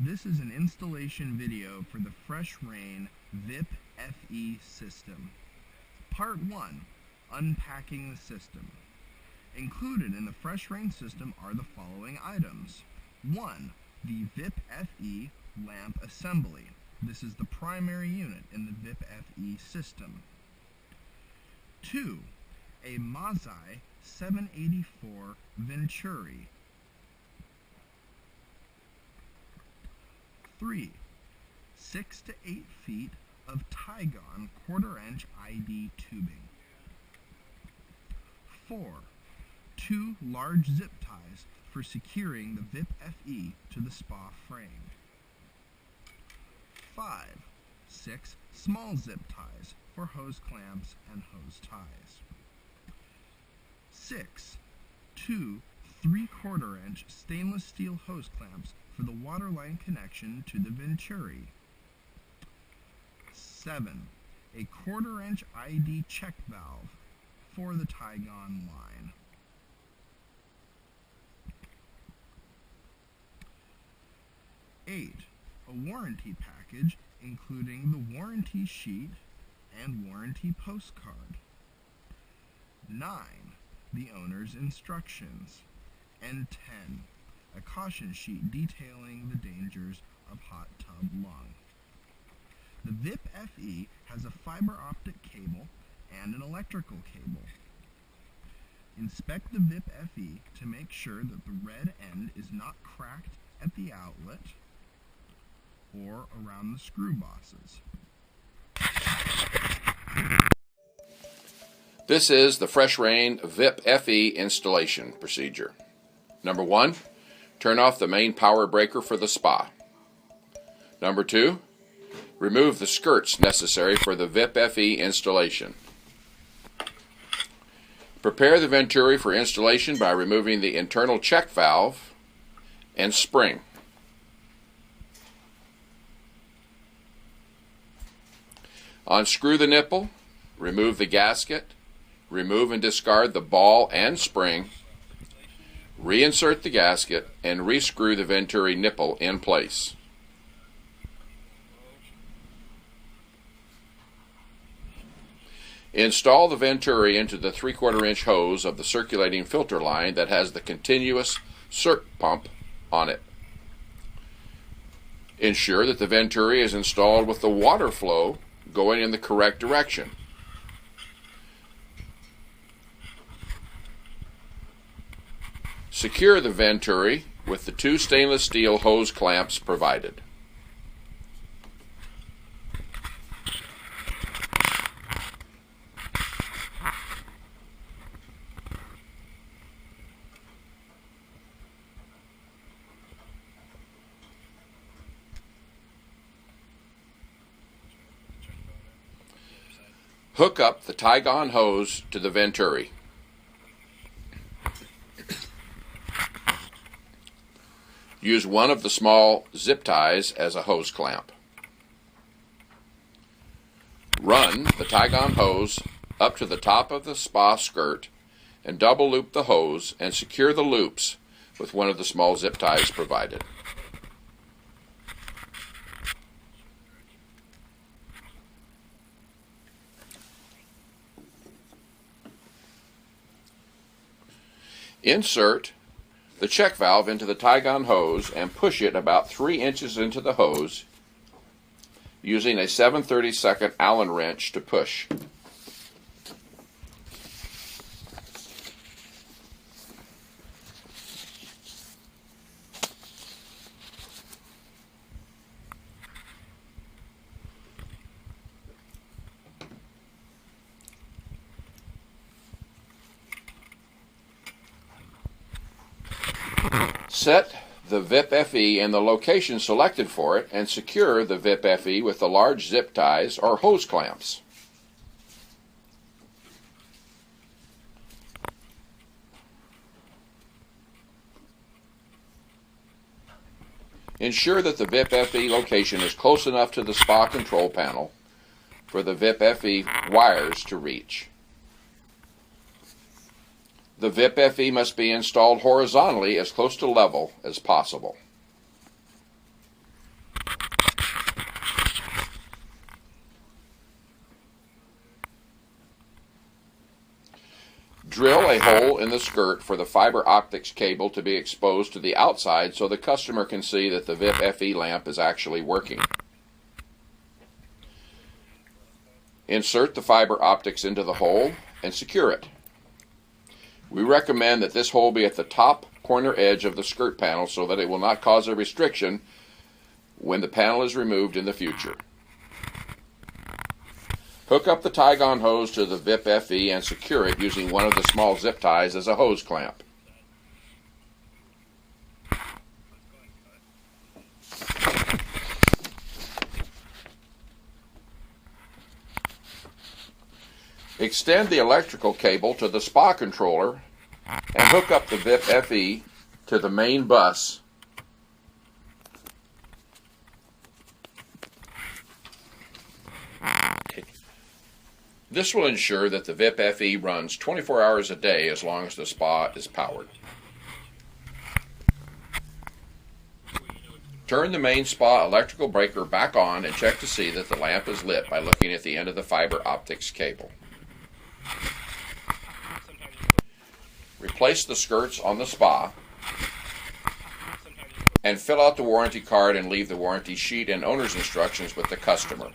This is an installation video for the Fresh-Rain VIP FE system. Part 1. Unpacking the system. Included in the Fresh-Rain system are the following items. 1. The VIP FE lamp assembly. This is the primary unit in the VIP FE system. 2. A Mazai 784 Venturi. 3. 6 to 8 feet of Tygon quarter-inch ID tubing. 4. 2 large zip ties for securing the VIP FE to the spa frame. 5. 6 small zip ties for hose clamps and hose ties. 6. 2 3/4-inch stainless steel hose clamps for the waterline connection to the Venturi. 7. A 1/4-inch ID check valve for the Tygon line. 8. A warranty package including the warranty sheet and warranty postcard. 9. The owner's instructions. And 10. A caution sheet detailing the dangers of hot tub lung. The VIP FE has a fiber optic cable and an electrical cable. Inspect the VIP FE to make sure that the red end is not cracked at the outlet or around the screw bosses. This is the Fresh-Rain VIP FE installation procedure. Number 1, turn off the main power breaker for the spa. Number 2, remove the skirts necessary for the VIP FE installation. Prepare the Venturi for installation by removing the internal check valve and spring. Unscrew the nipple, remove the gasket, remove and discard the ball and spring, reinsert the gasket, and rescrew the Venturi nipple in place. Install the Venturi into the 3/4-inch hose of the circulating filter line that has the continuous circ pump on it. Ensure that the Venturi is installed with the water flow going in the correct direction. Secure the Venturi with the 2 stainless steel hose clamps provided. Hook up the Tygon hose to the Venturi. Use one of the small zip ties as a hose clamp. Run the Tygon hose up to the top of the spa skirt and double loop the hose and secure the loops with one of the small zip ties provided. Insert the check valve into the Tygon hose and push it about 3 inches into the hose using a 7/32 Allen wrench to push. Set the VIP FE in the location selected for it and secure the VIP FE with the large zip ties or hose clamps. Ensure that the VIP FE location is close enough to the spa control panel for the VIP FE wires to reach. The VIP FE must be installed horizontally as close to level as possible. a hole in the skirt for the fiber optics cable to be exposed to the outside so the customer can see that the VIP FE lamp is actually working. Insert the fiber optics into the hole and secure it. We recommend that this hole be at the top corner edge of the skirt panel so that it will not cause a restriction when the panel is removed in the future. Hook up the Tygon hose to the VIP FE and secure it using one of the small zip ties as a hose clamp. Extend the electrical cable to the SPA controller and hook up the VIP FE to the main bus. This will ensure that the VIP FE runs 24 hours a day as long as the SPA is powered. Turn the main SPA electrical breaker back on and check to see that the lamp is lit by looking at the end of the fiber optics cable. Replace the skirts on the SPA and fill out the warranty card and leave the warranty sheet and owner's instructions with the customer.